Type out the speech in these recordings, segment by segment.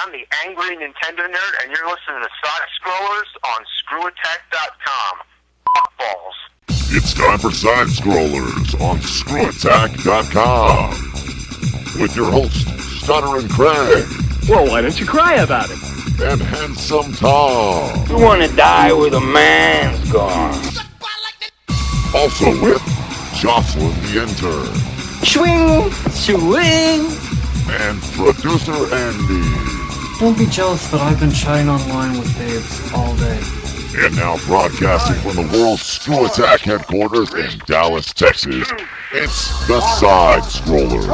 I'm the Angry Nintendo Nerd, and you're listening to SideScrollers on ScrewAttack.com. Fuck balls. It's time for SideScrollers on ScrewAttack.com with your hosts, Stuttering Craig. Well, why don't you cry about it? And Handsome Tom. You want to die with a man's gun. Also with Jocelyn the Intern. Swing, swing. And producer Andy. Don't be jealous, but I've been chatting online with babes all day. And now broadcasting from the world's Screw Attack headquarters in Dallas, Texas, it's the SideScrollers.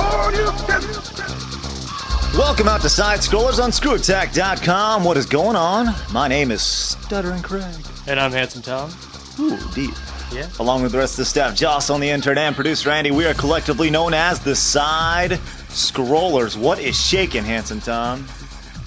Welcome out to SideScrollers on ScrewAttack.com. What is going on? My name is Stuttering Craig. And I'm Handsome Tom. Ooh, deep. Yeah. Along with the rest of the staff, Jocelyn the Intern and producer Andy, we are collectively known as the SideScrollers. What is shaking, Handsome Tom?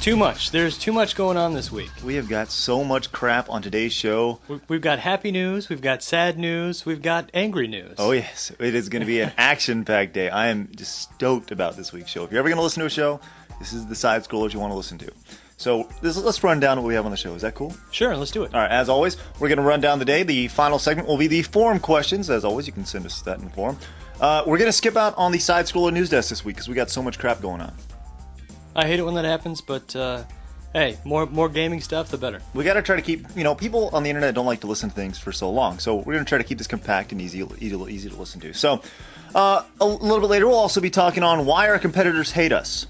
Too much. There's too much going on this week. We have got so much crap on today's show. We've got happy news, we've got sad news, we've got angry news. Oh yes, it is going to be an action-packed day. I am just stoked about this week's show. If you're ever going to listen to a show, this is the SideScrollers you want to listen to. So let's run down what we have on the show. Is that cool? Sure, let's do it. All right, as always, we're going to run down the day. The final segment will be the forum questions. As always, you can send us that in the forum. We're going to skip out on the SideScroller news desk this week because we got so much crap going on. I hate it when that happens, but hey, more gaming stuff, the better. We got to try to keep, people on the internet don't like to listen to things for so long, so we're going to try to keep this compact and easy to listen to. So, a little bit later, we'll also be talking on why our competitors hate us.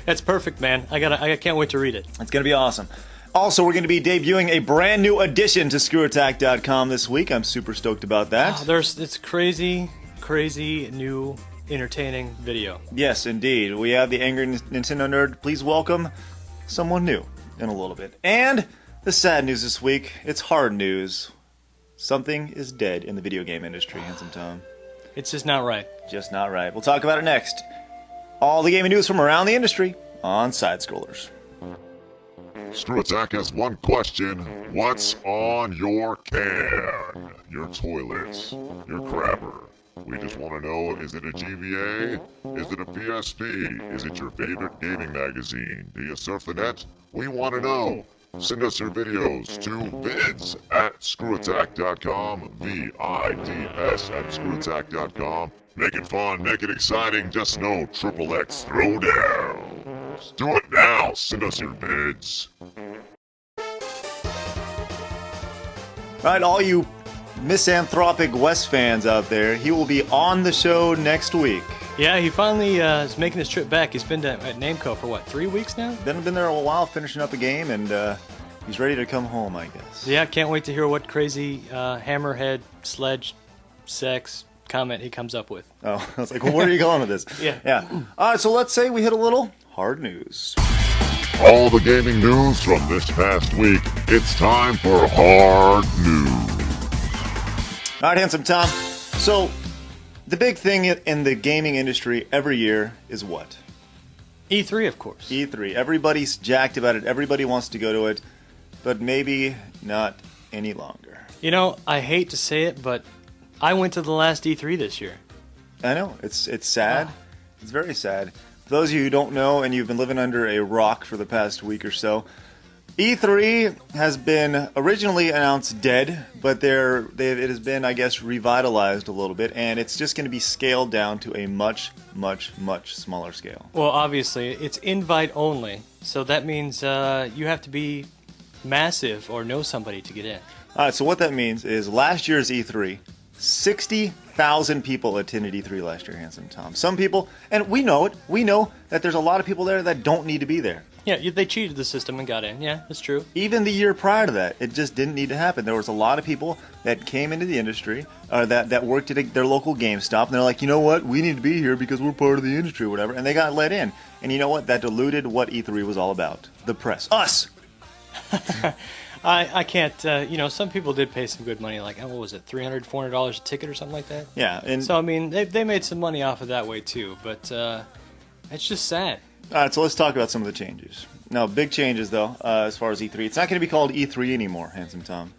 That's perfect, man. I can't wait to read it. It's going to be awesome. Also, we're going to be debuting a brand new addition to ScrewAttack.com this week. I'm super stoked about that. It's crazy new entertaining video. Yes, indeed. We have the Angry Nintendo Nerd. Please welcome someone new in a little bit. And the sad news this week, it's hard news. Something is dead in the video game industry, Handsome Tom. It's just not right. Just not right. We'll talk about it next. All the gaming news from around the industry on SideScrollers. Screw Attack has one question. What's on your can? Your toilets, your crapper. We just want to know, is it a GBA? Is it a PSP? Is it your favorite gaming magazine? Do you surf the net? We want to know. Send us your videos to vids@screwattack.com, VIDS at screwattack.com. Make it fun, make it exciting, just no XXX throwdown. Do it now, send us your vids. Right, all you misanthropic West fans out there, he will be on the show next week. Yeah, he finally is making his trip back. He's been at Namco for 3 weeks now? Been there a while, finishing up a game, and he's ready to come home, I guess. Yeah, can't wait to hear what crazy hammerhead, sledge, sex comment he comes up with. Oh, I was like, well, where are you going with this? Yeah. All right, so let's say we hit a little hard news. All the gaming news from this past week. It's time for hard news. All right, Handsome Tom. So, the big thing in the gaming industry every year is what? E3, of course. E3. Everybody's jacked about it. Everybody wants to go to it, but maybe not any longer. I hate to say it, but I went to the last E3 this year. I know. It's sad. Wow. It's very sad. For those of you who don't know and you've been living under a rock for the past week or so, E3 has been originally announced dead, but it has been, I guess, revitalized a little bit, and it's just going to be scaled down to a much, much, much smaller scale. Well, obviously, it's invite only, so that means you have to be massive or know somebody to get in. All right, so what that means is last year's E3, 60,000 people attended E3 last year, Handsome Tom. Some people, and we know it, we know that there's a lot of people there that don't need to be there. Yeah, they cheated the system and got in. Yeah, that's true. Even the year prior to that, it just didn't need to happen. There was a lot of people that came into the industry, that worked at their local GameStop, and they're like, you know what, we need to be here because we're part of the industry or whatever, and they got let in. And you know what? That diluted what E3 was all about. The press. Us! I can't, some people did pay some good money, like, what was it, $300, $400 a ticket or something like that? Yeah. And so, I mean, they made some money off of that way, too, but it's just sad. All right, so let's talk about some of the changes. Now, big changes, though, as far as E3. It's not going to be called E3 anymore, Handsome Tom.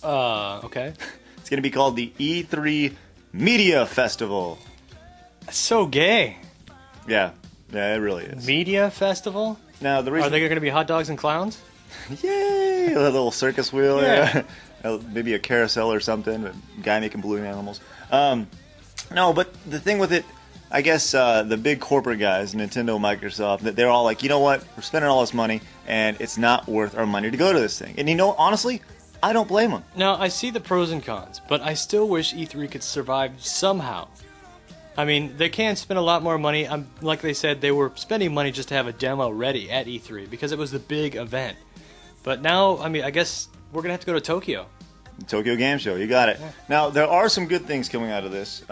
Okay. It's going to be called the E3 Media Festival. So gay. Yeah. Yeah, it really is. Media festival? Now the Are reason they going to be hot dogs and clowns? Yay! A little circus wheel, Yeah. Maybe a carousel or something. A guy making balloon animals. No, but the thing with it, I guess the big corporate guys, Nintendo, Microsoft, they're all like, you know what? We're spending all this money, and it's not worth our money to go to this thing. And honestly, I don't blame them. Now, I see the pros and cons, but I still wish E3 could survive somehow. I mean, they can spend a lot more money. Like they said, they were spending money just to have a demo ready at E3 because it was the big event. But now, I mean, I guess we're going to have to go to Tokyo. Tokyo Game Show, you got it. Yeah. Now, there are some good things coming out of this.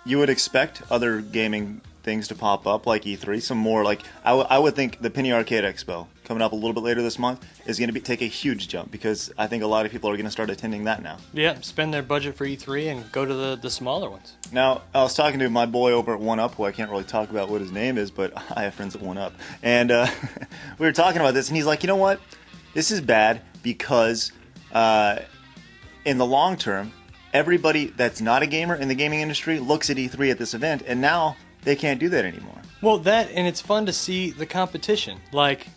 You would expect other gaming things to pop up, like E3. Some more, like, I would think the Penny Arcade Expo, coming up a little bit later this month, is going to take a huge jump, because I think a lot of people are going to start attending that now. Yeah, spend their budget for E3 and go to the smaller ones. Now, I was talking to my boy over at 1UP, who I can't really talk about what his name is, but I have friends at 1UP. And we were talking about this, and he's like, you know what? This is bad because in the long term, everybody that's not a gamer in the gaming industry looks at E3 at this event, and now they can't do that anymore. Well, and it's fun to see the competition. Like,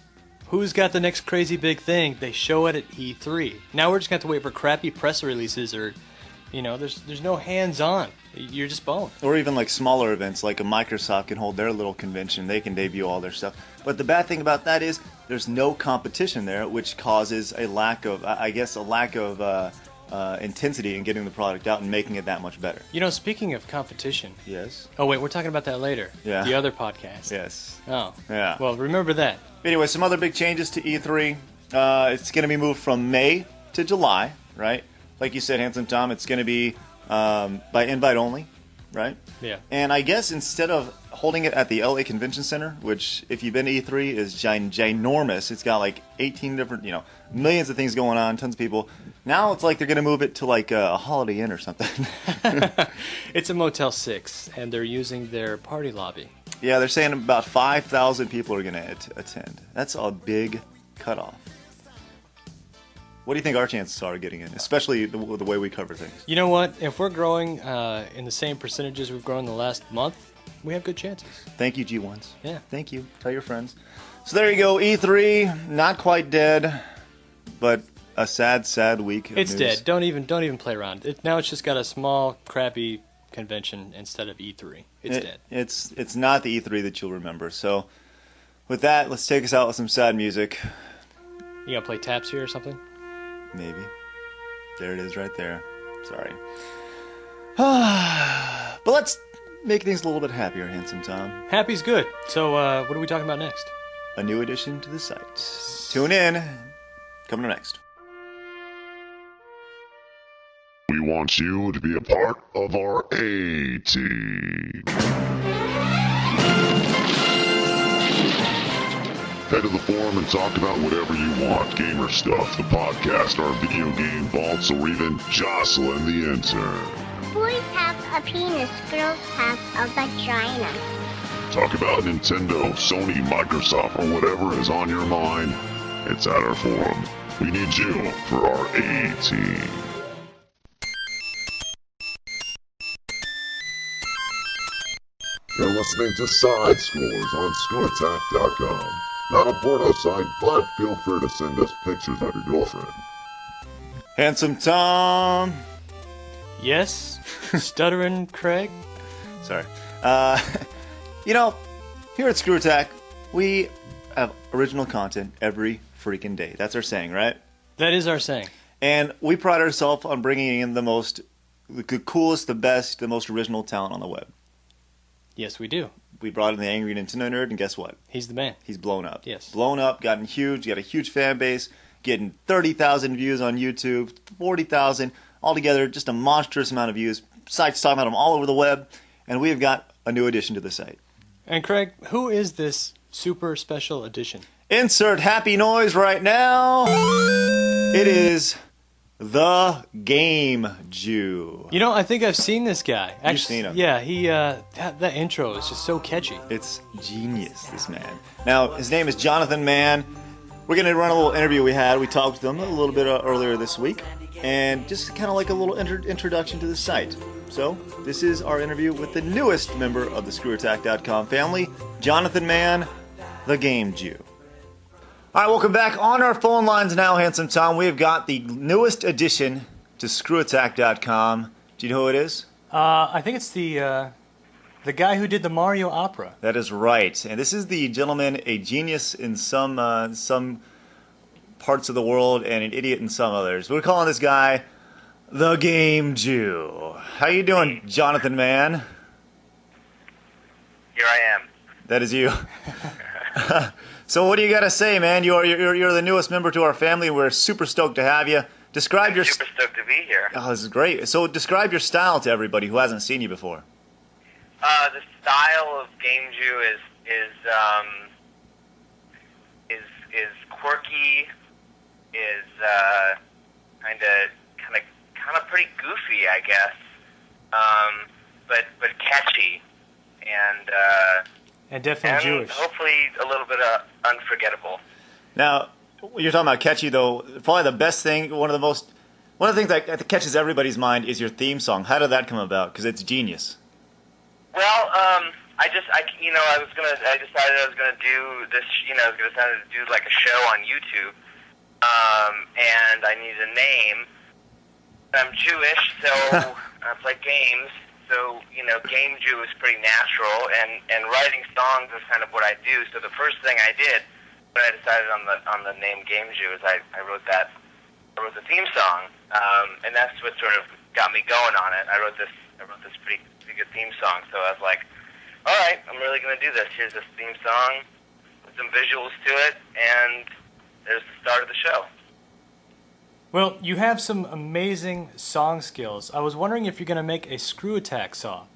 who's got the next crazy big thing? They show it at E3. Now we're just going to have to wait for crappy press releases or, there's no hands-on. You're just boned. Or even like smaller events, like a Microsoft can hold their little convention. They can debut all their stuff. But the bad thing about that is there's no competition there, which causes a lack of intensity in getting the product out and making it that much better. Speaking of competition. Yes. Oh, wait, we're talking about that later. Yeah. The other podcast. Yes. Oh. Yeah. Well, remember that. Anyway, some other big changes to E3. It's going to be moved from May to July, right? Like you said, Handsome Tom, it's going to be by invite only, right? Yeah. And I guess instead of holding it at the LA Convention Center, which if you've been to E3 is ginormous, it's got like 18 different, millions of things going on, tons of people. Now it's like they're going to move it to like a Holiday Inn or something. It's a Motel 6, and they're using their party lobby. Yeah, they're saying about 5,000 people are going to attend. That's a big cutoff. What do you think our chances are of getting in, especially the way we cover things? You know what? If we're growing in the same percentages we've grown in the last month, we have good chances. Thank you, G1s. Yeah. Thank you. Tell your friends. So there you go. E3, not quite dead, but a sad week of It's news. dead. Don't even play around. Now it's just got a small, crappy convention instead of E3. It's dead. It's not the E3 that you'll remember. So with that, let's take us out with some sad music. You gonna play taps here or something? Maybe. There it is right there. Sorry. But let's make things a little bit happier, Handsome Tom. Happy's good. So what are we talking about next? A new addition to the site. Tune in. Coming up next. We want you to be a part of our A-Team. Head to the forum and talk about whatever you want. Gamer stuff, the podcast, our video game vaults, or even jostling the intern. Boys have a penis, girls have a vagina. Talk about Nintendo, Sony, Microsoft, or whatever is on your mind. It's at our forum. We need you for our A-Team. You're listening to SideScrollers on ScrewAttack.com. Not a porno site, but feel free to send us pictures of your girlfriend. Handsome Tom. Yes? Stuttering Craig? Sorry. Here at Screw Attack, we have original content every freaking day. That's our saying, right? That is our saying. And we pride ourselves on bringing in the coolest, the best, the most original talent on the web. Yes, we do. We brought in the Angry Nintendo Nerd, and guess what? He's the man. He's blown up. Yes. Blown up, gotten huge, got a huge fan base, getting 30,000 views on YouTube, 40,000, altogether just a monstrous amount of views. Sites talking about him all over the web, and we have got a new addition to the site. And Craig, who is this super special edition? Insert happy noise right now. It is the Game Jew. I think I've seen this guy. Actually, You've seen him. Yeah, that intro is just so catchy. It's genius, this man. Now, his name is Jonathan Mann. We're going to run a little interview we had. We talked with him a little bit earlier this week. And just kind of like a little introduction to the site. So, this is our interview with the newest member of the ScrewAttack.com family, Jonathan Mann, the Game Jew. All right, welcome back. On our phone lines now, Handsome Tom, we've got the newest addition to ScrewAttack.com. Do you know who it is? I think it's the guy who did the Mario opera. That is right. And this is the gentleman, a genius in some parts of the world and an idiot in some others. We're calling this guy the Game Jew. How you doing, Jonathan Mann? Here I am. That is you. So what do you got to say, man? You're the newest member to our family. We're super stoked to have you. I'm super stoked to be here. Oh, this is great. So describe your style to everybody who hasn't seen you before. The style of Game Jew is quirky, is kind of pretty goofy, I guess, but catchy, and definitely Jewish. Hopefully a little bit unforgettable. Now, you're talking about catchy, though. Probably the best thing, one of the things that catches everybody's mind is your theme song. How did that come about? Because it's genius. Well, I decided I was gonna do this. I was gonna do like a show on YouTube, and I needed a name. I'm Jewish, so I play games. So Game Jew is pretty natural, and writing songs is kind of what I do. So the first thing I did when I decided on the name Game Jew is I wrote the theme song, and that's what sort of got me going on it. I wrote this pretty good theme song, so I was like, all right, I'm really going to do this. Here's this theme song with some visuals to it, and there's the start of the show. Well, you have some amazing song skills. I was wondering if you're going to make a Screw Attack song.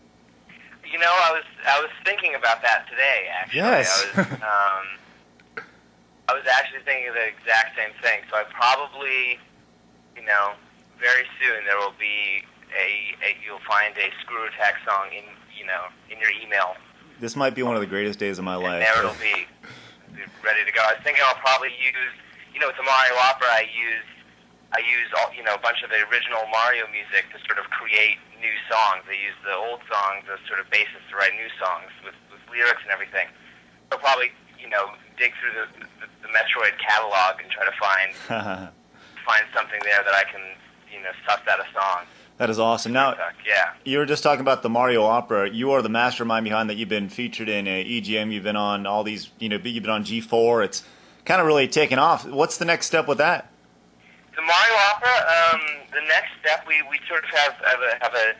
I was thinking about that today, actually. Yes. I was actually thinking of the exact same thing. So I probably, very soon there will be you'll find a Screw Attack song in your email. This might be one of the greatest days of my life. And there it'll be ready to go. I was thinking I'll probably use, with the Mario opera, I use all, a bunch of the original Mario music to sort of create new songs. I use the old songs as sort of basis to write new songs with lyrics and everything. So probably, dig through the Metroid catalog and try to find something there that I can, suss out a song. That is awesome. Now, yeah. You were just talking about the Mario opera. You are the mastermind behind that. You've been featured in EGM. You've been on all these, you've been on G4. It's kind of really taken off. What's the next step with that? The Mario opera, the next step, we sort of have a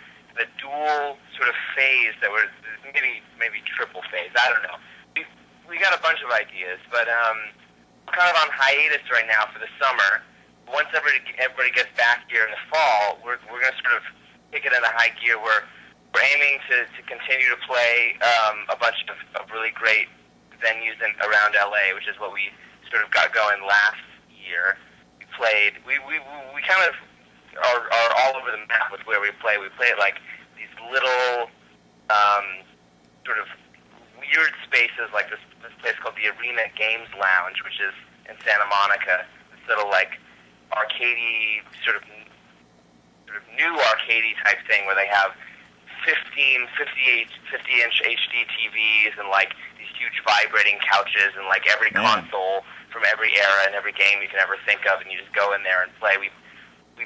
dual sort of phase that we're, maybe triple phase. I don't know. We got a bunch of ideas, but we're kind of on hiatus right now for the summer. Once everybody gets back here in the fall, we're going to sort of kick it into high gear. We're aiming to continue to play a bunch of really great venues around LA, which is what we sort of got going last year. We kind of are all over the map with where we play. We play at like these little sort of weird spaces, like this place called the Arena Games Lounge, which is in Santa Monica. This little like arcadey sort of new arcadey type thing where they have 50-inch HD TVs and like these huge vibrating couches and like every console from every era and every game you can ever think of, and you just go in there and play. We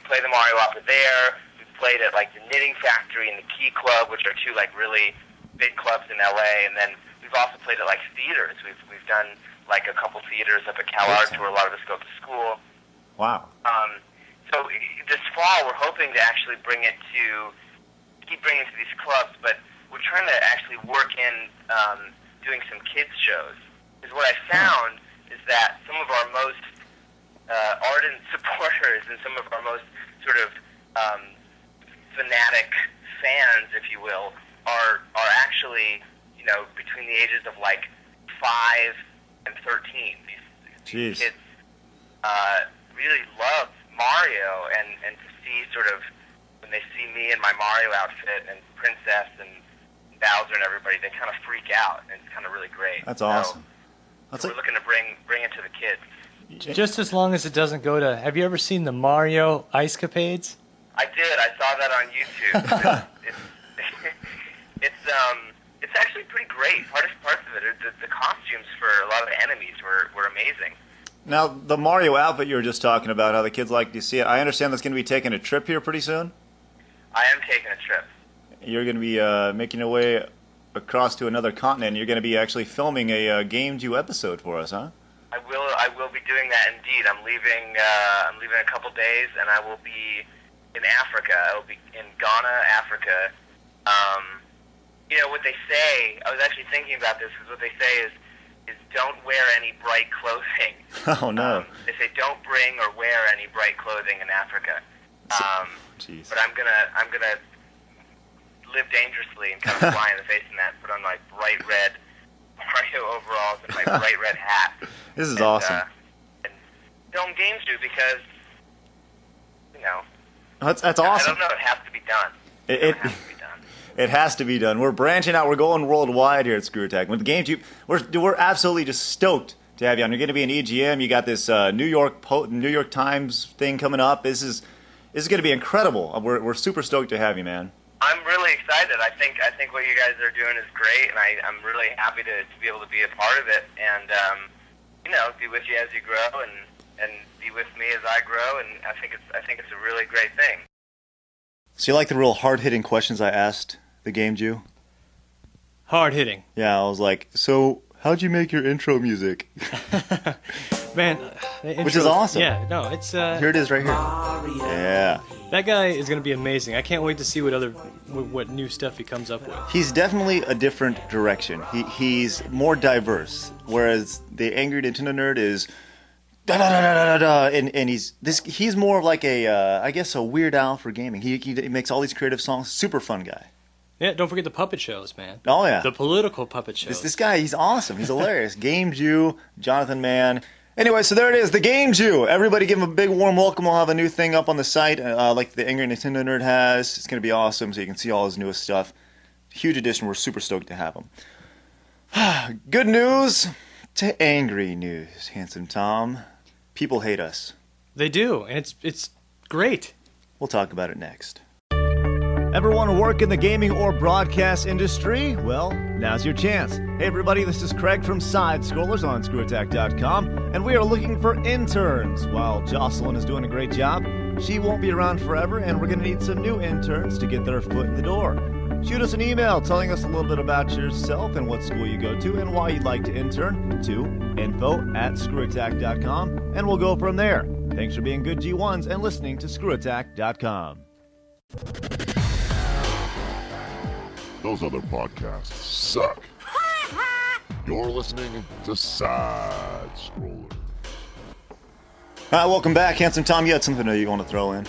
play the Mario opera there. We've played at like the Knitting Factory and the Key Club, which are two like really big clubs in LA, and then we've also played at like theaters. We've done like a couple theaters up at Cal Arts where a lot of us go to school. Wow. So this fall we're hoping to actually keep bringing it to these clubs, but we're trying to actually work in doing some kids shows. Because what I found is that some of our most ardent supporters and some of our most sort of fanatic fans, if you will, are actually, between the ages of like 5 and 13. These kids really love Mario, and to see sort of when they see me in my Mario outfit and Princess and Bowser and everybody, they kind of freak out, and it's kind of really great. That's awesome. So we're looking to bring it to the kids. Just as long as it doesn't go to... Have you ever seen the Mario Ice Capades? I did. I saw that on YouTube. It's it's actually pretty great. Parts of it, the costumes for a lot of the enemies were amazing. Now, the Mario outfit you were just talking about, how the kids like to see it, I understand that's going to be taking a trip here pretty soon? I am taking a trip. You're going to be making your way across to another continent. You're going to be actually filming a Game Jew episode for us, huh? I will be doing that indeed. I'm leaving in a couple days, and I will be in Africa. I will be in Ghana, Africa. What they say, I was actually thinking about this, because what they say is don't wear any bright clothing. Oh, no. They say don't bring or wear any bright clothing in Africa. Jeez. But I'm gonna live dangerously and kind of fly in the face in that, put on my bright red Mario overalls and my bright red hat. This is awesome. And film Game Jew, because, That's awesome. I don't know, it has to be done. It has to be done. It has to be done. We're branching out. We're going worldwide here at Screw Attack. With the Game Jew, we're absolutely just stoked to have you on. You're going to be in EGM. You got this New York Times thing coming up. This is going to be incredible. We're super stoked to have you, man. I'm really excited. I think what you guys are doing is great, and I'm really happy to be able to be a part of it, and be with you as you grow, and be with me as I grow, and I think it's a really great thing. So you like the real hard-hitting questions I asked the Game Jew? Hard-hitting. Yeah, I was like, so how'd you make your intro music? Man, the intro, which is awesome. Yeah, no, it's here it is right here. Yeah. That guy is going to be amazing. I can't wait to see what new stuff he comes up with. He's definitely a different direction. He's more diverse, whereas the Angry Nintendo Nerd is da da da da da da, and he's more of like I guess a Weird Al for gaming. He makes all these creative songs. Super fun guy. Yeah, don't forget the puppet shows, man. Oh yeah, the political puppet shows. This guy, he's awesome. He's hilarious. Game Jew, Jonathan Mann. Anyway, so there it is, the Game Jew. Everybody give him a big warm welcome. We'll have a new thing up on the site, like the Angry Nintendo Nerd has. It's going to be awesome, so you can see all his newest stuff. Huge addition. We're super stoked to have him. Good news to angry news, Handsome Tom. People hate us. They do, and it's great. We'll talk about it next. Ever want to work in the gaming or broadcast industry? Well, now's your chance. Hey everybody, this is Craig from SideScrollers on ScrewAttack.com, and we are looking for interns. While Jocelyn is doing a great job, she won't be around forever, and we're going to need some new interns to get their foot in the door. Shoot us an email telling us a little bit about yourself and what school you go to and why you'd like to intern to info@ScrewAttack.com, and we'll go from there. Thanks for being good G1s and listening to ScrewAttack.com. Those other podcasts suck. You're listening to SideScrollers. Alright, welcome back. Handsome Tom, you had something that you want to throw in?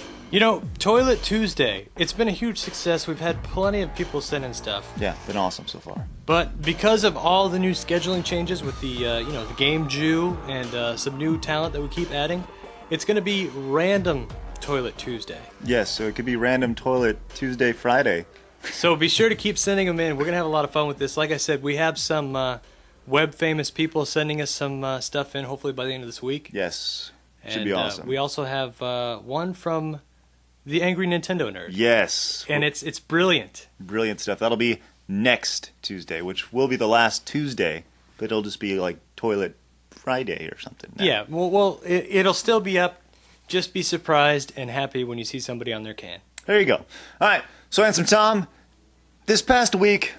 Toilet Tuesday, it's been a huge success. We've had plenty of people send in stuff. Yeah, been awesome so far. But because of all the new scheduling changes with the the Game Jew and some new talent that we keep adding, it's going to be random Toilet Tuesday. Yes, so it could be random Toilet Tuesday, Friday. So be sure to keep sending them in. We're going to have a lot of fun with this. Like I said, we have some web-famous people sending us some stuff in, hopefully by the end of this week. Yes, should be awesome. We also have one from the Angry Nintendo Nerd. Yes. And it's brilliant. Brilliant stuff. That'll be next Tuesday, which will be the last Tuesday, but it'll just be like Toilet Friday or something. Now. Yeah, well, it'll still be up. Just be surprised and happy when you see somebody on their can. There you go. All right, so Handsome Tom, this past week,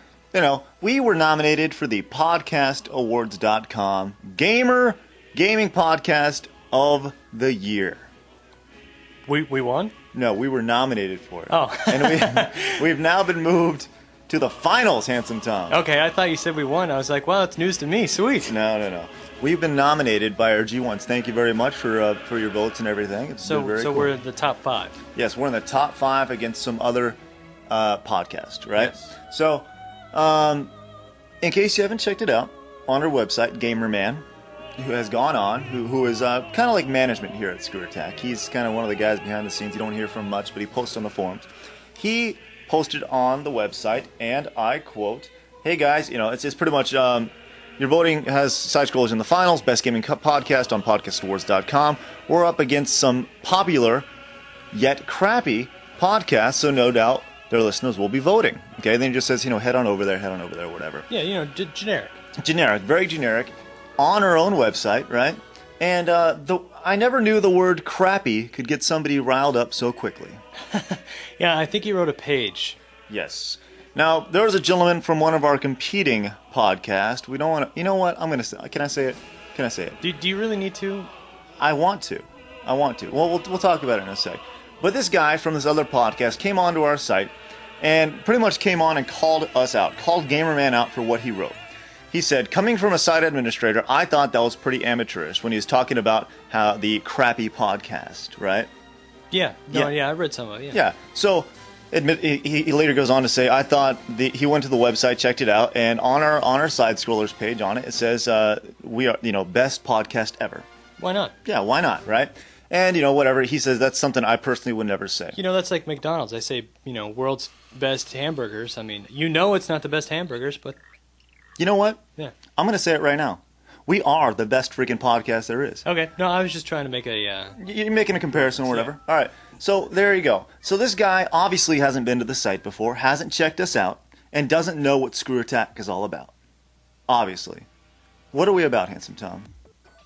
we were nominated for the podcastawards.com Gaming Podcast of the Year. We won? No, we were nominated for it. Oh. And we've now been moved to the finals, Handsome Tom. Okay, I thought you said we won. I was like, wow, it's news to me. Sweet. No. We've been nominated by our G1s. Thank you very much for your votes and everything. It's been very cool. We're in the top 5. Yes, we're in the top 5 against some other podcasts, right? Yes. So, in case you haven't checked it out, on our website, Gamerman, who has gone on, who is kind of like management here at Screw Attack. He's kind of one of the guys behind the scenes. You don't hear from much, but he posts on the forums. He posted on the website, and I quote, "Hey guys, it's pretty much your voting has SideScrollers in the finals, best gaming podcast on podcastawards.com. We're up against some popular yet crappy podcasts, so no doubt their listeners will be voting. Okay, then it just says, head on over there, whatever. Yeah, generic. Generic, very generic, on our own website, right? And I never knew the word crappy could get somebody riled up so quickly. Yeah, I think he wrote a page. Yes. Now, there was a gentleman from one of our competing podcasts. We don't want to... You know what? I'm going to say... Can I say it? Do you really need to? I want to. Well, we'll talk about it in a sec. But this guy from this other podcast came onto our site and pretty much came on and called us out, called Gamerman out for what he wrote. He said, coming from a site administrator, I thought that was pretty amateurish when he was talking about how the crappy podcast, right? Yeah. I read some of it. Yeah. So... he later goes on to say, I thought he went to the website, checked it out, and on our SideScrollers page on it says we are best podcast ever. Why not? Yeah, why not, right? And whatever he says, that's something I personally would never say. That's like McDonald's. I say world's best hamburgers. I mean, it's not the best hamburgers, but you know what? Yeah, I'm gonna say it right now. We are the best freaking podcast there is. Okay. No, I was just trying to make a... You're making a comparison or whatever. Yeah. All right. So there you go. So this guy obviously hasn't been to the site before, hasn't checked us out, and doesn't know what Screw Attack is all about. Obviously. What are we about, Handsome Tom?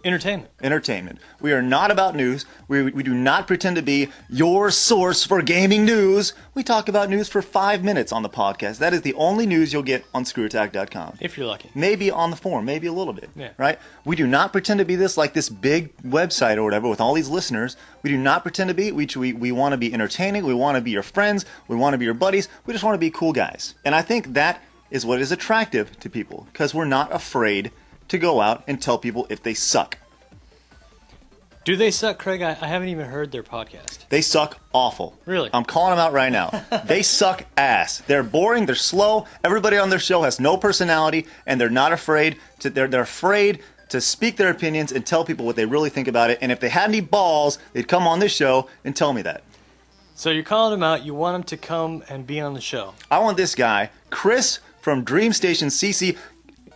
Entertainment. We are not about news. We do not pretend to be your source for gaming news. We talk about news for 5 minutes on the podcast. That is the only news you'll get on ScrewAttack.com. If you're lucky. Maybe on the forum, maybe a little bit. Yeah. Right? We do not pretend to be this big website or whatever with all these listeners. We do not pretend to be. We want to be entertaining. We want to be your friends. We want to be your buddies. We just want to be cool guys. And I think that is what is attractive to people, because we're not afraid to go out and tell people if they suck. Do they suck, Craig? I haven't even heard their podcast. They suck awful. Really? I'm calling them out right now. They suck ass. They're boring. They're slow. Everybody on their show has no personality, and they're not afraid to. They're afraid to speak their opinions and tell people what they really think about it. And if they had any balls, they'd come on this show and tell me that. So you're calling them out. You want them to come and be on the show. I want this guy, Chris from Dream Station CC.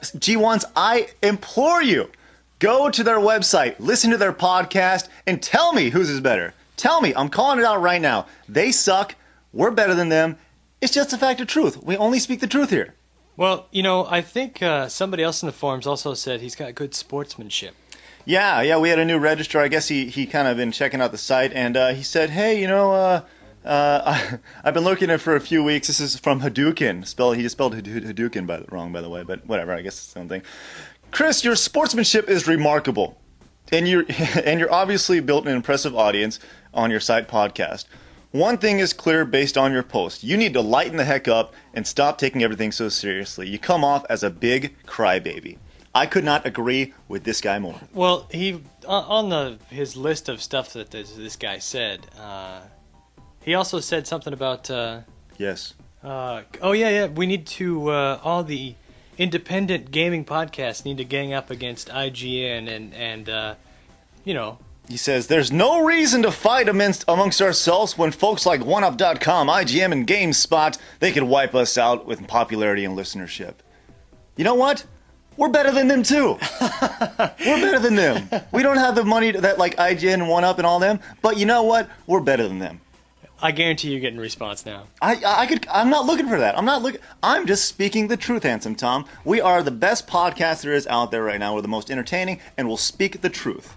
G1s, I implore you, go to their website, listen to their podcast, and tell me whose is better. Tell me. I'm calling it out right now. They suck. We're better than them. It's just a fact of truth. We only speak the truth here. Well, I think somebody else in the forums also said he's got good sportsmanship. Yeah, we had a new registrar. I guess he kind of been checking out the site, and he said, hey, I've been looking at it for a few weeks. This is from Hadouken. He just spelled Hadouken wrong, by the way, but whatever. I guess it's something. Chris, your sportsmanship is remarkable, and you're obviously built an impressive audience on your site podcast. One thing is clear based on your post. You need to lighten the heck up and stop taking everything so seriously. You come off as a big crybaby. I could not agree with this guy more. Well, he on his list of stuff that this guy said, he also said something about yes. We need to all the independent gaming podcasts need to gang up against IGN and He says, there's no reason to fight amongst ourselves when folks like OneUp.com, IGN, and GameSpot, they could wipe us out with popularity and listenership. You know what? We're better than them, too. We're better than them. We don't have the money that like IGN and OneUp and all them, but you know what? We're better than them. I guarantee you're getting a response now. I'm not looking for that. I'm just speaking the truth, Handsome Tom. We are the best podcast there is out there right now. We're the most entertaining, and we'll speak the truth.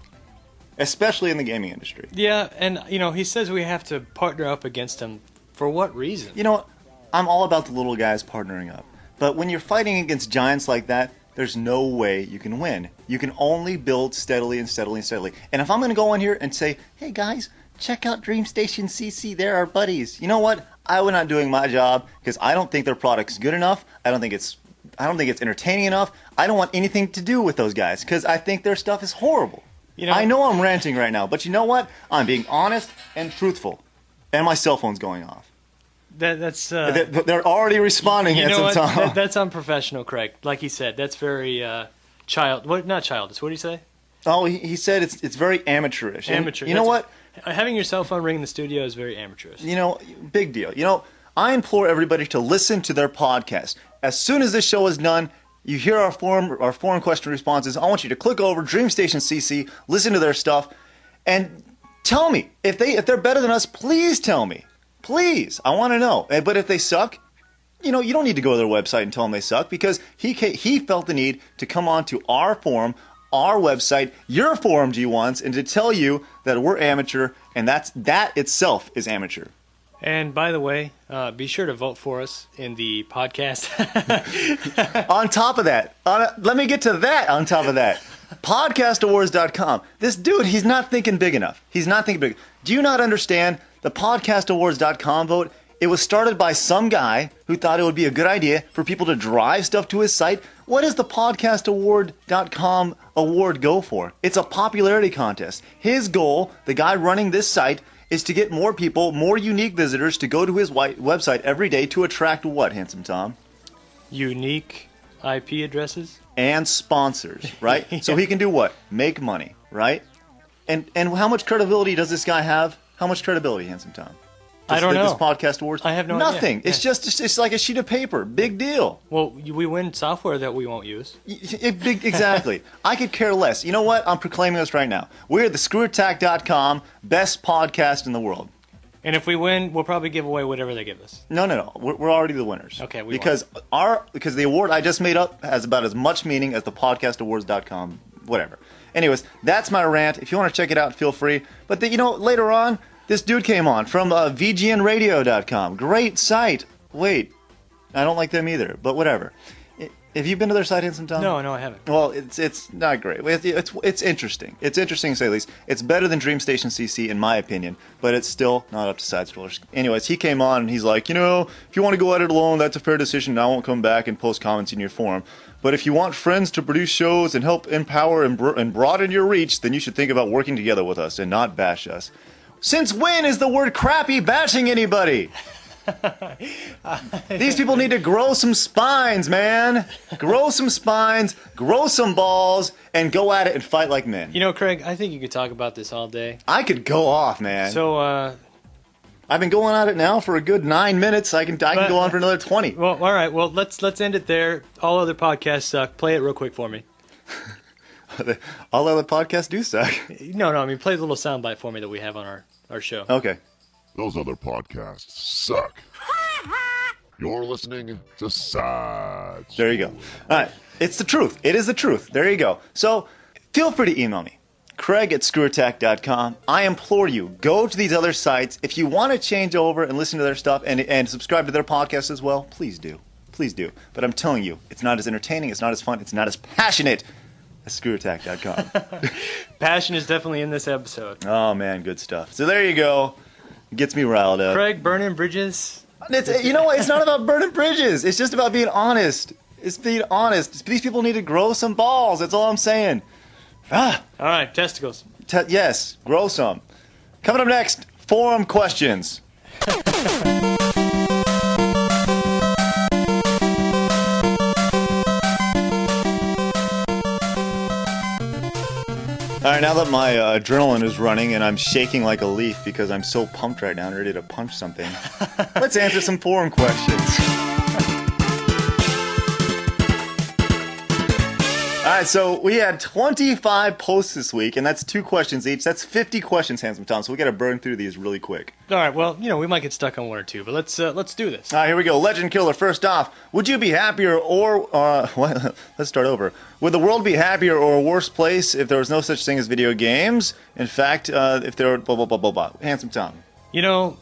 Especially in the gaming industry. Yeah, and, he says we have to partner up against him. For what reason? You know what? I'm all about the little guys partnering up. But when you're fighting against giants like that, there's no way you can win. You can only build steadily and steadily and steadily. And if I'm going to go on here and say, hey, guys, check out Dream Station CC, they're our buddies. You know what? I was not doing my job because I don't think their product's good enough. I don't think it's entertaining enough. I don't want anything to do with those guys because I think their stuff is horrible. I know I'm ranting right now, but you know what? I'm being honest and truthful. And my cell phone's going off. That's they're already responding, Handsome Tom. That's unprofessional, Craig. Like he said, that's very not childish. What did he say? Oh, he said it's very amateurish. Amateur. You know what? Having your cell phone ring in the studio is very amateurish. Big deal. I implore everybody to listen to their podcast. As soon as this show is done, you hear our forum question responses. I want you to click over Dream Station CC, listen to their stuff, and tell me if they're better than us. Please tell me. Please, I want to know. But if they suck, you don't need to go to their website and tell them they suck, because he felt the need to come on to our forum, our website, your forum, G1s, and to tell you that we're amateur, and that itself is amateur. And by the way, be sure to vote for us in the podcast. On top of that, let me get to that on top of that. Podcastawards.com. This dude, he's not thinking big enough. Do you not understand the podcastawards.com vote? It was started by some guy who thought it would be a good idea for people to drive stuff to his site. What does the podcastaward.com award go for? It's a popularity contest. His goal, the guy running this site, is to get more people, more unique visitors to go to his website every day to attract what, Handsome Tom? Unique IP addresses? And sponsors, right? Yeah. So he can do what? Make money, right? And how much credibility does this guy have? How much credibility, Handsome Tom? I don't know. This podcast awards? I have no Nothing. idea. It's like a sheet of paper. Big deal. Well, we win software that we won't use. Exactly. I could care less. You know what? I'm proclaiming this right now. We're the ScrewAttack.com best podcast in the world. And if we win, we'll probably give away whatever they give us. No. We're already the winners. Okay, because the award I just made up has about as much meaning as the podcastawards.com whatever. Anyways, that's my rant. If you want to check it out, feel free. But later on, this dude came on from VGNradio.com. Great site. Wait, I don't like them either, but whatever. Have you been to their site, Handsome Tom? No, I haven't. Well, it's not great. It's interesting. It's interesting to say the least. It's better than DreamStation CC in my opinion, but it's still not up to SideScrollers. Anyways, he came on and he's like, if you want to go at it alone, that's a fair decision. I won't come back and post comments in your forum. But if you want friends to produce shows and help empower and broaden your reach, then you should think about working together with us and not bash us. Since when is the word crappy bashing anybody? These people need to grow some spines, man. Grow some spines, grow some balls, and go at it and fight like men. Craig, I think you could talk about this all day. I could go off, man. So, I've been going at it now for a good 9 minutes. I can go on for another 20. Well, all right. Well, let's end it there. All other podcasts suck. Play it real quick for me. All other podcasts do suck. No. I mean, play the little soundbite for me that we have on our show. Okay. Those other podcasts suck. You're listening to Side. There you go. All right. It's the truth. It is the truth. There you go. So feel free to email me. Craig@ScrewAttack.com. I implore you, go to these other sites. If you want to change over and listen to their stuff and subscribe to their podcast as well, please do. Please do. But I'm telling you, it's not as entertaining, it's not as fun, it's not as passionate as ScrewAttack.com. Passion is definitely in this episode. Oh, man, good stuff. So there you go. Gets me riled up. Craig, burning bridges. You know what? It's not about burning bridges. It's just about being honest. It's being honest. These people need to grow some balls. That's all I'm saying. All right, testicles. Yes, grow some. Coming up next, forum questions. All right, now that my adrenaline is running and I'm shaking like a leaf because I'm so pumped right now and ready to punch something, let's answer some forum questions. All right, so we had 25 posts this week, and that's 2 questions each. That's 50 questions, Handsome Tom, so we got to burn through these really quick. All right, well, we might get stuck on 1 or 2, but let's do this. All right, here we go. Legend Killer, first off, would you be happier or... let's start over. Would the world be happier or a worse place if there was no such thing as video games? In fact, if there were... blah, blah, blah, blah, blah. Handsome Tom. No,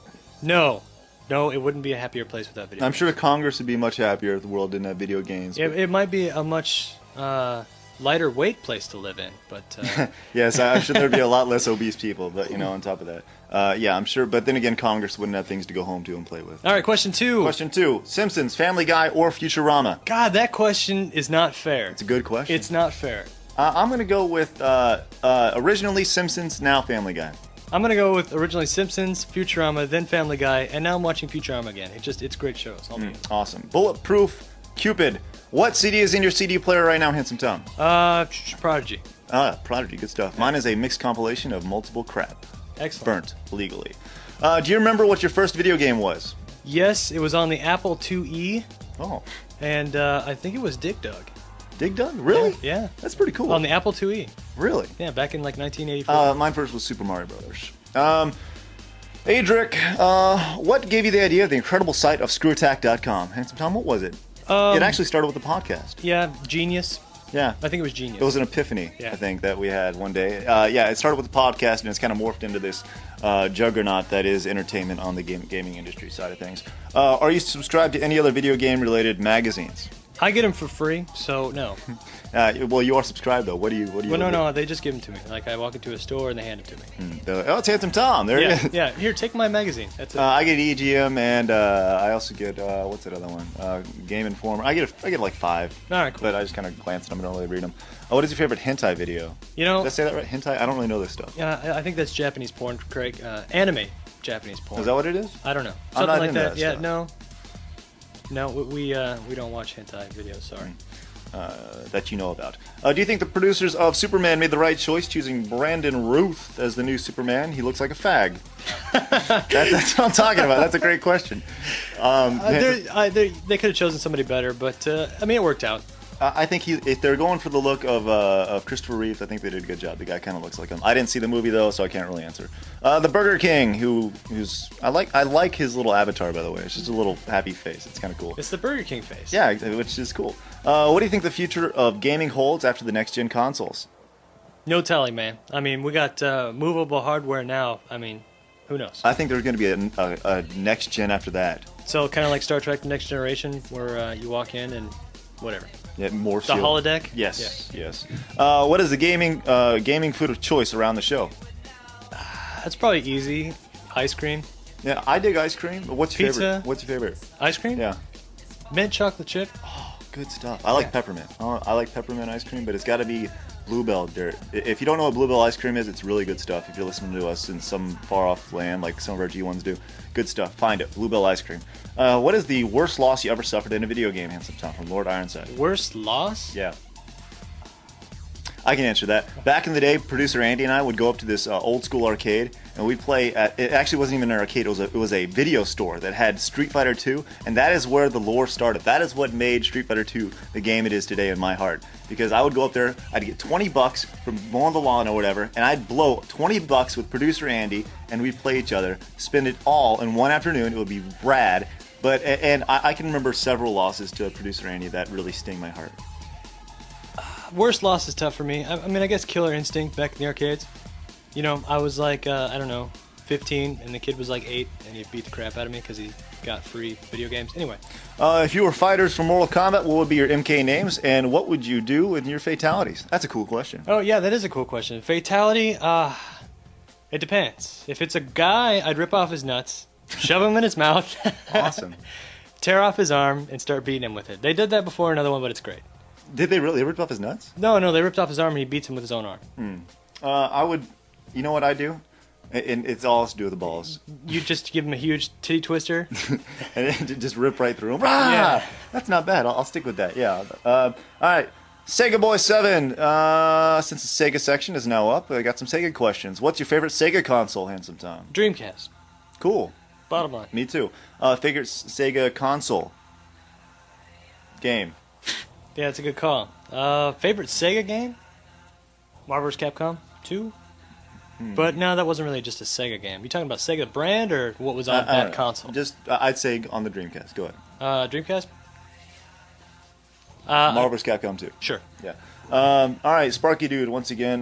it wouldn't be a happier place without video games. I'm sure Congress would be much happier if the world didn't have video games. It might be a much... lighter weight place to live in, but yes, I'm sure there'd be a lot less obese people, but on top of that, I'm sure, but then again, Congress wouldn't have things to go home to and play with. All right, question 2. Simpsons, Family Guy, or Futurama? God, that question is not fair. It's a good question. It's not fair. I'm gonna go with originally Simpsons, now Family Guy. I'm gonna go with originally Simpsons, Futurama, then Family Guy, and now I'm watching Futurama again. It's great shows. Awesome. Bulletproof Cupid. What CD is in your CD player right now, Handsome Tom? Prodigy. Prodigy, good stuff. Mine is a mixed compilation of multiple crap. Excellent. Burnt legally. Do you remember what your first video game was? Yes, it was on the Apple IIe. Oh. And I think it was Dig Dug. Dig Dug? Really? Yeah. That's pretty cool. On the Apple IIe. Really? Yeah, back in 1984. Mine first was Super Mario Brothers. Adric, what gave you the idea of the incredible site of ScrewAttack.com? Handsome Tom, what was it? It actually started with the podcast. Yeah, genius. Yeah. I think it was genius. It was an epiphany, Yeah. I think, that we had one day. Yeah, it started with the podcast, and it's kind of morphed into this juggernaut that is entertainment on the gaming industry side of things. Are you subscribed to any other video game-related magazines? I get them for free, so no. Well, you are subscribed, though. What do you? Well, no, they just give them to me. Like, I walk into a store and they hand it to me. They're like, oh, it's Handsome Tom. There Yeah, it is. yeah. Here, take my magazine. That's it. I get EGM, and I also get, what's that other one? Game Informer. I get like 5. All right, cool. But I just kind of glance at them and don't really read them. What is your favorite hentai video? You know, Did I say that right? Hentai? I don't really know this stuff. yeah, I think that's Japanese porn, Craig. Anime Japanese porn. Is that what it is? I don't know. I'm Something not like into that. that Yeah, stuff. no, we don't watch hentai videos. Sorry. That you know about. Do you think the producers of Superman made the right choice choosing Brandon Routh as the new Superman? He looks like a fag. That's what I'm talking about. That's a great question. They could have chosen somebody better, but I mean, it worked out. I think if they're going for the look of Christopher Reeve, I think they did a good job. The guy kind of looks like him. I didn't see the movie though, so I can't really answer. The Burger King, who's I like his little avatar, by the way. It's just a little happy face. It's kind of cool. It's the Burger King face. Yeah, which is cool. What do you think the future of gaming holds after the next gen consoles? No telling, man. I mean, we got movable hardware now. I mean, who knows? I think there's going to be a next gen after that. So kind of like Star Trek: The Next Generation, where you walk in and whatever. Yeah, more The holodeck. Yes, yes. What is the gaming food of choice around the show? That's probably easy. Ice cream. Yeah, I dig ice cream. But what's your Pizza. favorite? What's your favorite? Ice cream. Yeah, Mint chocolate chip. good stuff. I like peppermint. I like peppermint ice cream, but it's got to be Bluebell. If you don't know what Bluebell ice cream is, it's really good stuff. If you're listening to us in some far off land, like some of our G1s do, good stuff. Find it. Bluebell ice cream. What is the worst loss you ever suffered in a video game, Handsome Tom, from Lord Ironside? Worst loss? Yeah. I can answer that. Back in the day, producer Andy and I would go up to this old school arcade, and we'd play at. It actually wasn't even an arcade. It was a video store that had Street Fighter 2, and that is where the lore started. That is what made Street Fighter 2 the game it is today in my heart. Because I would go up there, I'd get $20 from mowing the lawn or whatever, and I'd blow $20 with producer Andy, and we'd play each other, spend it all in one afternoon. It would be rad. But and I can remember several losses to producer Andy that really sting my heart. Worst loss is tough for me. I mean, I guess Killer Instinct back in the arcades. You know, I was like, I don't know, 15, and the kid was like 8, and he beat the crap out of me because he got free video games. Anyway. If you were fighters from Mortal Kombat, what would be your MK names, and what would you do with your fatalities? That's a cool question. Oh, yeah, that is a cool question. Fatality, it depends. If it's a guy, I'd rip off his nuts, shove him in his mouth. Awesome. Tear off his arm, and start beating him with it. They did that before another one, but it's great. Did they really? They ripped off his nuts? No, they ripped off his arm, and he beats him with his own arm. I would, you know what I do? And it's all to do with the balls. You just give him a huge titty twister? And then just rip right through him. Yeah. That's not bad. I'll stick with that, yeah. All right. Sega Boy 7. Since the Sega section is now up, I got some Sega questions. What's your favorite Sega console, Handsome Tom? Dreamcast. Cool. Bottom line. Me too. Favorite Sega console? Game. Yeah, it's a good call. Favorite Sega game? Marvel vs. Capcom 2? But no, that wasn't really just a Sega game. You talking about Sega brand or what was on that console? Just, I'd say on the Dreamcast. Go ahead. Dreamcast? Marvel vs. Capcom 2. Sure. Yeah. All right, Sparky Dude, once again,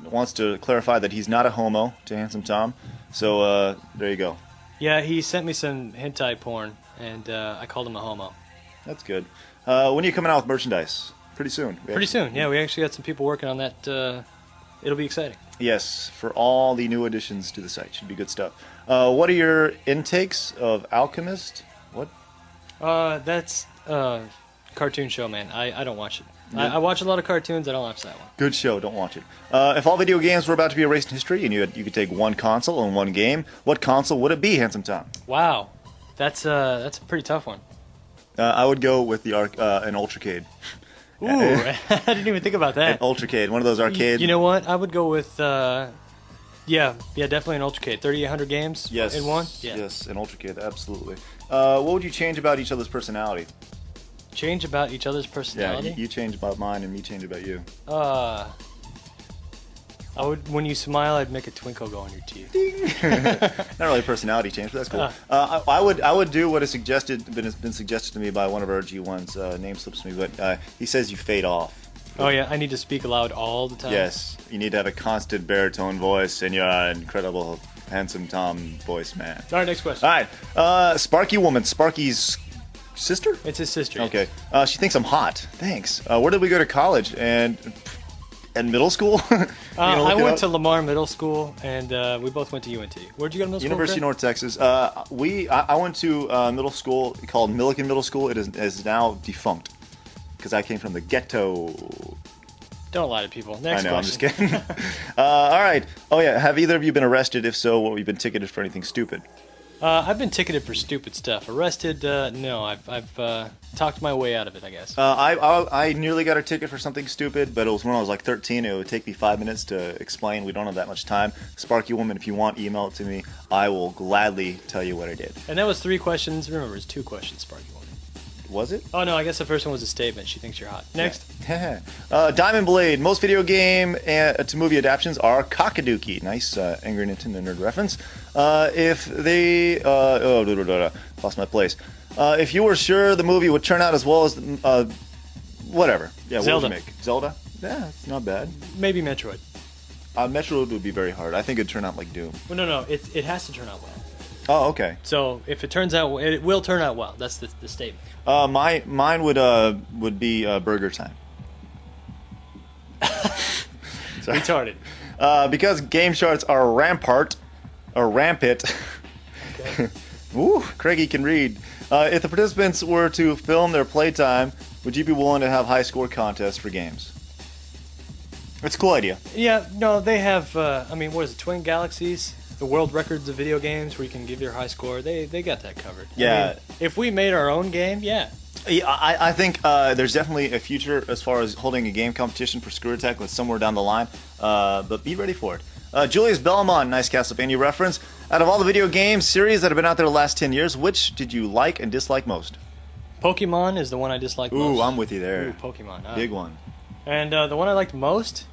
wants to clarify that he's not a homo to Handsome Tom. So, there you go. Yeah, he sent me some hentai porn, and I called him a homo. That's good. When are you coming out with merchandise? Pretty soon. Pretty soon, yeah. We actually got some people working on that. It'll be exciting. Yes, for all the new additions to the site. Should be good stuff. What are your intakes of Alchemist? What? That's cartoon show, man. I don't watch it. Yeah. I watch a lot of cartoons. I don't watch that one. Good show. Don't watch it. If all video games were about to be erased in history and you could take one console and one game, what console would it be, Handsome Tom? Wow. That's a pretty tough one. I would go with an Ultracade. Ooh, I didn't even think about that. An Ultracade, one of those arcades. You know what? I would go with, yeah, definitely an Ultracade. 3,800 games in one? Yeah. Yes, an Ultracade, absolutely. What would you change about each other's personality? Change about each other's personality? Yeah, you change about mine and me change about you. When you smile, I'd make a twinkle go on your teeth. Not really a personality change, but that's cool. I would do what has been suggested to me by one of our G1s. Name slips me, but he says you fade off. Oh yeah, I need to speak loud all the time. Yes, you need to have a constant baritone voice, and you're an incredible, handsome Tom voice man. All right, next question. All right, Sparky Woman, Sparky's sister? It's his sister. Okay, she thinks I'm hot. Thanks. Where did we go to college and middle school? I went to Lamar Middle School, and we both went to UNT. Where'd you go to middle school? University of North Texas. I went to middle school called Milliken Middle School. It is now defunct because I came from the ghetto. Don't lie to people. Next question. I'm just kidding. All right. Oh yeah. Have either of you been arrested? If so, what have you been ticketed for? Anything stupid? I've been ticketed for stupid stuff. Arrested? No. I've talked my way out of it, I guess. I nearly got a ticket for something stupid, but it was when I was like 13. It would take me 5 minutes to explain. We don't have that much time. Sparky Woman, if you want, email it to me. I will gladly tell you what I did. And that was 3 questions. Remember, it's 2 questions, Sparky Woman. Was it? Oh no, I guess the first one was a statement. She thinks you're hot. Next. Yeah. Diamond Blade. Most video game to movie adaptations are cockadookey. Nice Angry Nintendo nerd reference. If they... lost my place. If you were sure the movie would turn out as well as... whatever. Yeah, Zelda. What would you make? Zelda? Yeah, it's not bad. Maybe Metroid. Metroid would be very hard. I think it'd turn out like Doom. Well, no. It has to turn out well. Oh, okay. So if it turns out... It will turn out well. That's the statement. Mine would be Burger Time. Retarded. Because game charts are rampant. Okay. Ooh, Craigie can read. If the participants were to film their playtime, would you be willing to have high score contests for games? It's a cool idea. Yeah, no, they have, what is it, Twin Galaxies? The world records of video games where you can give your high score. They got that covered. Yeah. If we made our own game, yeah. Yeah, I think there's definitely a future as far as holding a game competition for Screw Attack with somewhere down the line. But be ready for it. Julius Belmont, nice Castlevania reference. Out of all the video game series that have been out there the last 10 years, which did you like and dislike most? Pokemon is the one I dislike most. Ooh, I'm with you there. Ooh, Pokemon. Big one. And the one I liked most?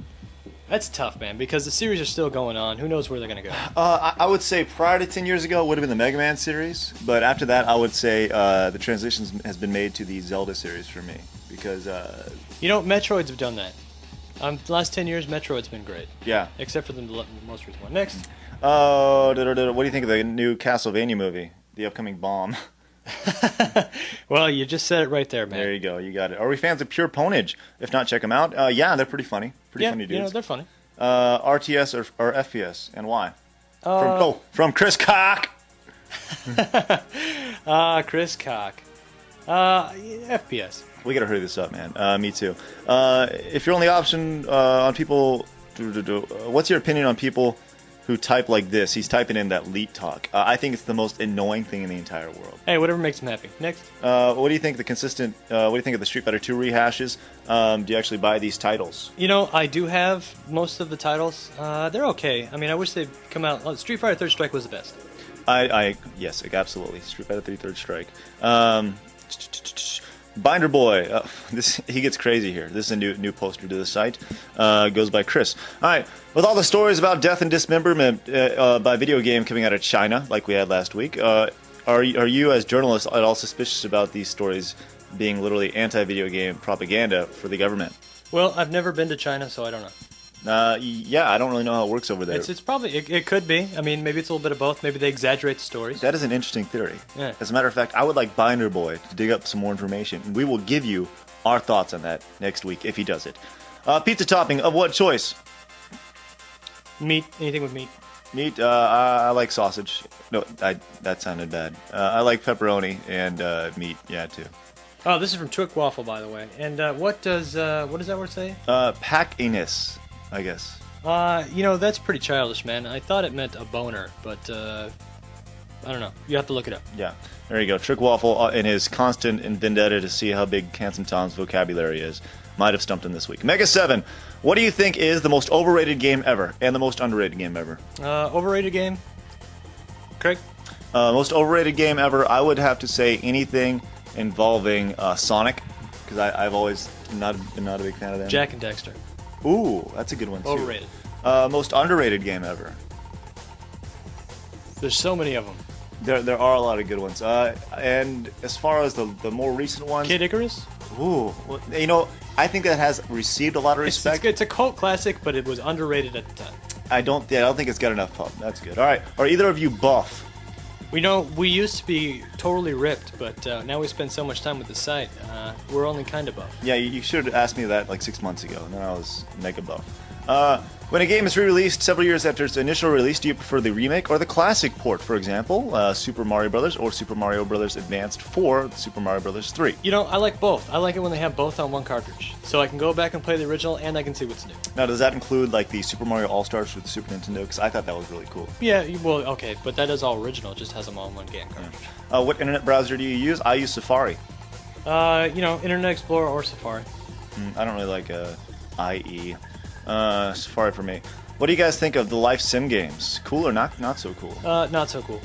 That's tough, man, because the series are still going on. Who knows where they're going to go? I would say prior to 10 years ago, it would have been the Mega Man series. But after that, I would say the transition has been made to the Zelda series for me. Because... Metroids have done that. The last 10 years, Metroid's been great. Yeah. Except for the most recent one. Next. What do you think of the new Castlevania movie? The upcoming bomb. Well, you just said it right there, man. There you go. You got it. Are we fans of Pure Ponage? If not, check them out. Yeah, they're pretty funny. Pretty funny dudes. They're funny. RTS or FPS, and why? From Chris Cock. Chris Cock. FPS. We gotta hurry this up, man. Me too. If your only option on people, what's your opinion on people who type like this? He's typing in that leet talk. I think it's the most annoying thing in the entire world. Hey, whatever makes him happy. Next. What do you think of the Street Fighter 2 rehashes? Do you actually buy these titles? I do have most of the titles. They're okay. I wish they'd come out. Street Fighter Third Strike was the best. Yes, absolutely. Street Fighter 3 Third Strike. Binder Boy, he gets crazy here. This is a new poster to the site. Goes by Chris. All right, with all the stories about death and dismemberment by video game coming out of China, like we had last week, are you as journalists at all suspicious about these stories being literally anti-video game propaganda for the government? Well, I've never been to China, so I don't know. Yeah, I don't really know how it works over there. It's probably, it could be. Maybe it's a little bit of both. Maybe they exaggerate the stories. That is an interesting theory. Yeah. As a matter of fact, I would like Binder Boy to dig up some more information, and we will give you our thoughts on that next week if he does it. Pizza topping of what choice? Meat. Anything with meat. Meat. I like sausage. No, that sounded bad. I like pepperoni and meat. Yeah, too. Oh, this is from Twick Waffle, by the way. And what does that word say? Pack-anus, I guess. That's pretty childish, man. I thought it meant a boner, but I don't know. You have to look it up. Yeah, there you go. Trick Waffle in his constant vendetta to see how big Handsome Tom's vocabulary is. Might have stumped him this week. Mega 7, what do you think is the most overrated game ever and the most underrated game ever? Overrated game? Craig? Most overrated game ever, I would have to say anything involving Sonic, because I've always been not a big fan of them. Jack and Dexter. Ooh, that's a good one too. Overrated. Most underrated game ever. There's so many of them. There are a lot of good ones. And as far as the more recent ones, Kid Icarus? ooh, well, you know, I think that has received a lot of respect. It's a cult classic, but it was underrated at the time. I don't think it's got enough pub. That's good. All right. Are either of you buff? We used to be totally ripped, but now we spend so much time with the site. We're only kind of buff. Yeah, you should have asked me that like 6 months ago, and then I was mega buff. When a game is re-released several years after its initial release, do you prefer the remake or the classic port? For example, Super Mario Bros. Or Super Mario Bros. Advanced for Super Mario Bros. 3. You know, I like both. I like it when they have both on one cartridge, so I can go back and play the original, and I can see what's new. Now, does that include like the Super Mario All-Stars for the Super Nintendo? Because I thought that was really cool. Yeah, well, okay, but that is all original. It just has them all in one game cartridge. What internet browser do you use? I use Safari. Internet Explorer or Safari. I don't really like IE. Safari for me. What do you guys think of the life sim games? Cool or not so cool? Not so cool.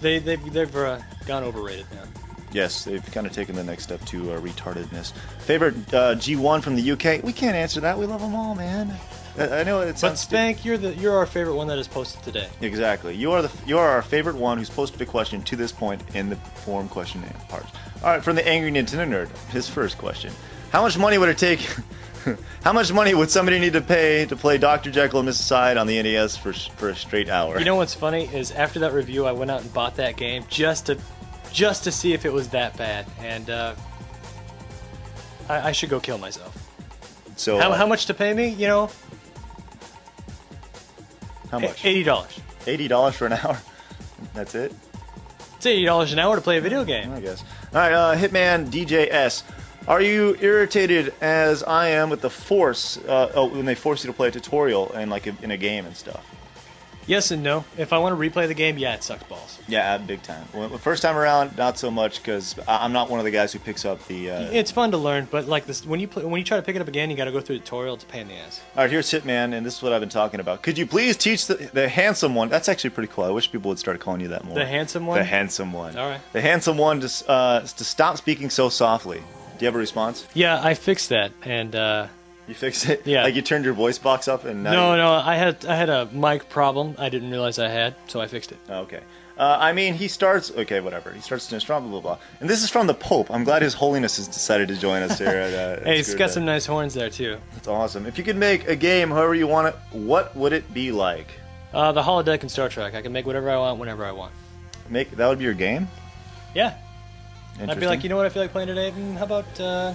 They've gone overrated now. Yes, they've kind of taken the next step to retardedness. Favorite G1 from the UK? We can't answer that. We love them all, man. I know it But sounds. Spank, you're our favorite one that is posted today. Exactly. You are our favorite one who's posted a question to this point in the forum question part. All right, from the Angry Nintendo Nerd, his first question: how much money would it take? How much money would somebody need to pay to play Dr. Jekyll and Mrs. Hyde on the NES for a straight hour? You know what's funny is after that review, I went out and bought that game just to see if it was that bad, and I should go kill myself. So how much to pay me? You know, how much? $80. $80 for an hour. That's it. It's $80 an hour to play a video game. I guess. All right, Hitman DJS. Are you irritated as I am with the force when they force you to play a tutorial and like in a game and stuff? Yes and no. If I want to replay the game, yeah, it sucks balls. Yeah, big time. Well, the first time around, not so much because I'm not one of the guys who picks up the. It's fun to learn, but like this, when you try to pick it up again, you got to go through the tutorial. It's a pain in the ass. All right, here's Hitman, and this is what I've been talking about. Could you please teach the handsome one? That's actually pretty cool. I wish people would start calling you that more. The handsome one. The handsome one. All right. The handsome one to stop speaking so softly. Do you have a response? Yeah, I fixed that, and you fixed it. Yeah. Like you turned your voice box up, and now no, I had a mic problem. I didn't realize I had, so I fixed it. Okay. I mean, he starts. Okay, whatever. He starts to blah blah blah. And this is from the Pope. I'm glad His Holiness has decided to join us here. Hey, he's got some nice horns there too. That's awesome. If you could make a game however you want it, what would it be like? The holodeck and Star Trek. I can make whatever I want, whenever I want. That would be your game? Yeah. I'd be like, you know what I feel like playing today? How about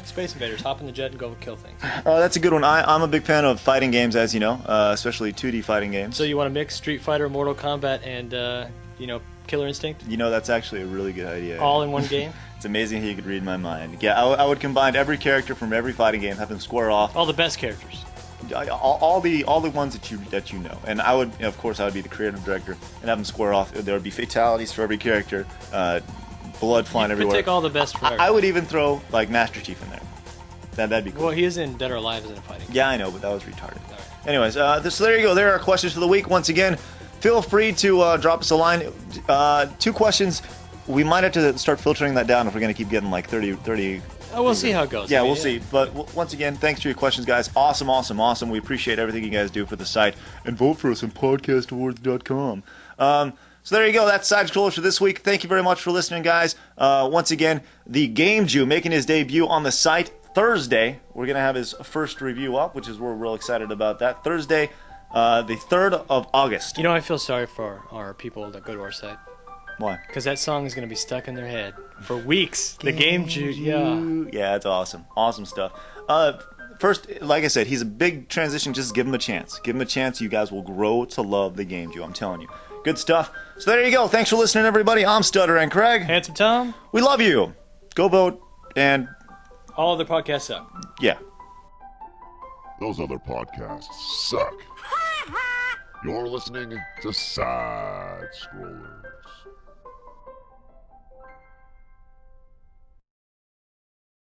Space Invaders? Hop in the jet and go kill things. That's a good one. I'm a big fan of fighting games, as you know, especially 2D fighting games. So you want to mix Street Fighter, Mortal Kombat, and Killer Instinct? You know, that's actually a really good idea. All in one game? It's amazing how you could read my mind. Yeah, I would combine every character from every fighting game, have them square off. All the best characters. All the ones that you know, and I would, of course, I would be the creative director and have them square off. There would be fatalities for every character. Blood flying everywhere. Take all the best from I would even throw like Master Chief in there. That'd be cool. Well, he is in Dead or Alive, isn't a fighting game. Yeah, I know, but that was retarded. Right. Anyways, so there you go. There are our questions for the week. Once again, feel free to drop us a line. 2 questions. We might have to start filtering that down if we're going to keep getting like 30. We'll see how it goes. Yeah, we'll see. But once again, thanks for your questions, guys. Awesome. We appreciate everything you guys do for the site. And vote for us on podcastawards.com. So there you go. That's SideScrollers for this week. Thank you very much for listening, guys. Once again, the Game Jew making his debut on the site Thursday. We're going to have his first review up, which is we're real excited about that. Thursday, the 3rd of August. You know, I feel sorry for our people that go to our site. Why? Because that song is going to be stuck in their head for weeks. The Game Jew, yeah. Yeah, it's awesome. Awesome stuff. First, like I said, he's a big transition. Just give him a chance. Give him a chance. You guys will grow to love the Game Jew. I'm telling you. Good stuff. So there you go. Thanks for listening, everybody. I'm Stutter and Craig. Handsome Tom. We love you. Go vote and... all other podcasts suck. Yeah. Those other podcasts suck. You're listening to SideScrollers.